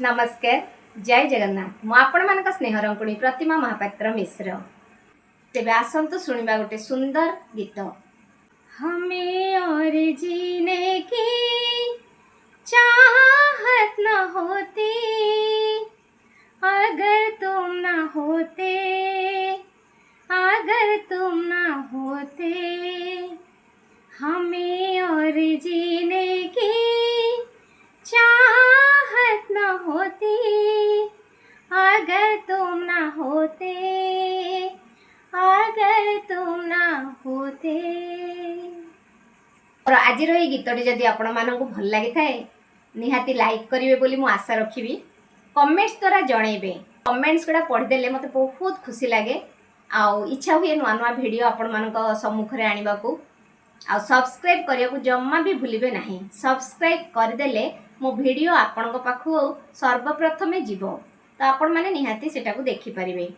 नमस्कार जय जगन्नाथ मु आपण मान स्नेहरंकुणी प्रतिमा महापात्र मिश्र तेरे आसतु शुणा गोटे सुंदर गीत। हमें और जीने की चाहत न होती अगर तुम न होते, अगर तुम न होते। हमें और जीने की चाहत न होती अगर तुम न होते, अगर तुम न होते। और आज ये गीतटी जदि आपण मानक भल लगी थाए निहाती लाइक करेंगे बोली मु आशा रखी। कमेंट्स द्वारा जनइबे कमेंट्स गुड़ा पढ़ीदेले मत बहुत खुशी लगे। आउ इच्छा हुए नुआ नुआ भिडियो आपण मानक सम्मुखें आने को। आ सब्सक्राइब करने को जम्मा भी भूलिबे नहीं। सब्सक्राइब करदेले मो भिडियो आपण पाखु सर्वप्रथमे जीव तो आपण माने निहाती सेटा को देखि परिबे।